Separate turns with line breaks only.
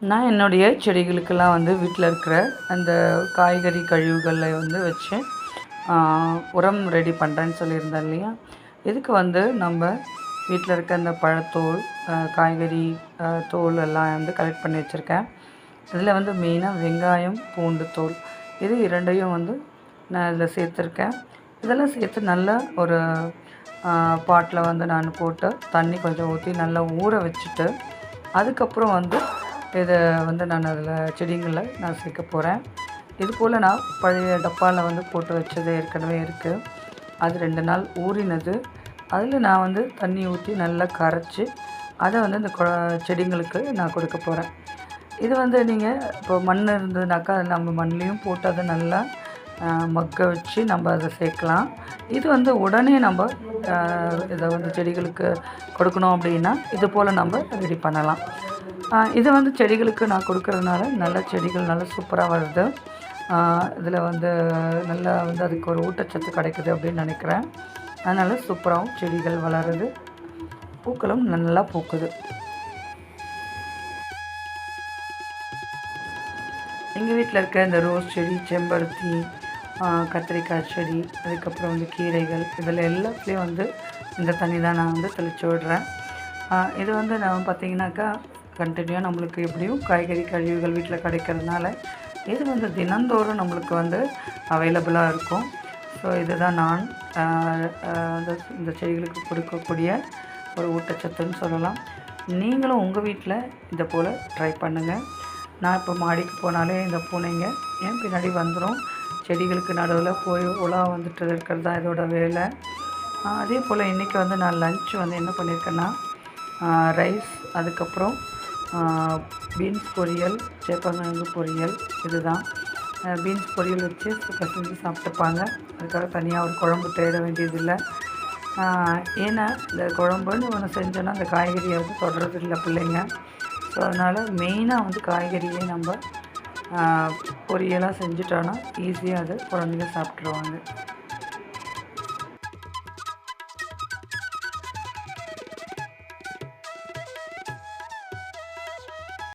நான் என்னுடைய செடிகளுக்கெல்லாம் வந்து வீட்டில் இருக்கிற அந்த காய்கறி கழிவுகளை வந்து வச்சு உரம் ரெடி பண்ணுறேன்னு சொல்லியிருந்தேன் இல்லையா. இதுக்கு வந்து நம்ம வீட்டில் இருக்க அந்த பழத்தோல், காய்கறி தோல் எல்லாம் வந்து கலெக்ட் பண்ணி வச்சுருக்கேன். இதில் வந்து மெயினாக வெங்காயம், பூண்டு தோல் இது இரண்டையும் வந்து நான் இதில் சேர்த்துருக்கேன். இதெல்லாம் சேர்த்து நல்லா ஒரு பாட்டில் வந்து நான் போட்டு தண்ணி கொஞ்சம் ஊற்றி நல்லா ஊற வச்சுட்டு, அதுக்கப்புறம் வந்து இதை வந்து நான் அதில் செடிகளில் நான் சேர்க்க போகிறேன். இது போல் நான் பழைய டப்பாவில் வந்து போட்டு வச்சது ஏற்கனவே இருக்குது. அது 2 நாள் ஊறினது. அதில் நான் வந்து தண்ணி ஊற்றி நல்லா கரைச்சி அதை வந்து இந்த செடிங்களுக்கு நான் கொடுக்க போகிறேன். இது வந்து நீங்கள் இப்போ மண் இருந்ததுனாக்கா அது நம்ம மண்லேயும் போட்டு அதை நல்லா மக்க வச்சு நம்ம அதை சேர்க்கலாம். இது வந்து உடனே நம்ம இதை வந்து செடிகளுக்கு கொடுக்கணும் அப்படின்னா இது போல் நம்ம ரெடி பண்ணலாம். இது வந்து செடிகளுக்கு நான் கொடுக்கறதுனால நல்ல செடிகள் நல்லா சூப்பராக வருது. இதில் வந்து நல்லா வந்து அதுக்கு ஒரு ஊட்டச்சத்து கிடைக்குது அப்படின்னு நினைக்கிறேன். அதனால் சூப்பராகவும் செடிகள் வளருது, பூக்களும் நல்லா பூக்குது. எங்கள் வீட்டில் இருக்க இந்த ரோஸ் செடி, செம்பருத்தி, கத்திரிக்காய் செடி, அதுக்கப்புறம் வந்து கீரைகள், இதில் எல்லாத்துலேயும் வந்து இந்த தண்ணி தான் நான் வந்து தெளித்து விடுறேன். இது வந்து நான் பார்த்திங்கனாக்கா கண்டினியூவாக நம்மளுக்கு எப்படியும் காய்கறி கழிவுகள் வீட்டில் கிடைக்கிறதுனால இது வந்து தினந்தோறும் நம்மளுக்கு வந்து அவைலபிளாக இருக்கும். ஸோ இதுதான் நான் இந்த செடிகளுக்கு கொடுக்கக்கூடிய ஒரு ஊட்டச்சத்துன்னு சொல்லலாம். நீங்களும் உங்கள் வீட்டில் இதை போல் ட்ரை பண்ணுங்கள். நான் இப்போ மாடிக்கு போனாலே இந்த பூனைங்க என் பின்னாடி வந்துடும். செடிகளுக்கு நடுவில் போய் உலா வந்துட்டு இருக்கிறது தான் இதோட வேலை. அதே போல் இன்றைக்கி வந்து நான் லன்ச் வந்து என்ன பண்ணியிருக்கேன்னா ரைஸ், அதுக்கப்புறம் பீன்ஸ் பொரியல், சேப்பங்கிழங்கு பொரியல். இதுதான் பீன்ஸ் பொரியல் வச்சு செஞ்சு சாப்பிட்டுப்பாங்க. அதுக்காக தனியாக ஒரு குழம்பு தேட வேண்டியதில்லை. ஏன்னா இந்த குழம்புன்னு ஒன்று செஞ்சோன்னா அந்த காய்கறியை வந்து தொடர்றது இல்லை பிள்ளைங்க. ஸோ அதனால் மெயினாக வந்து காய்கறியே நம்ம பொரியலாக செஞ்சுட்டோன்னா ஈஸியாக அது குழந்தைங்க சாப்பிட்ருவாங்க.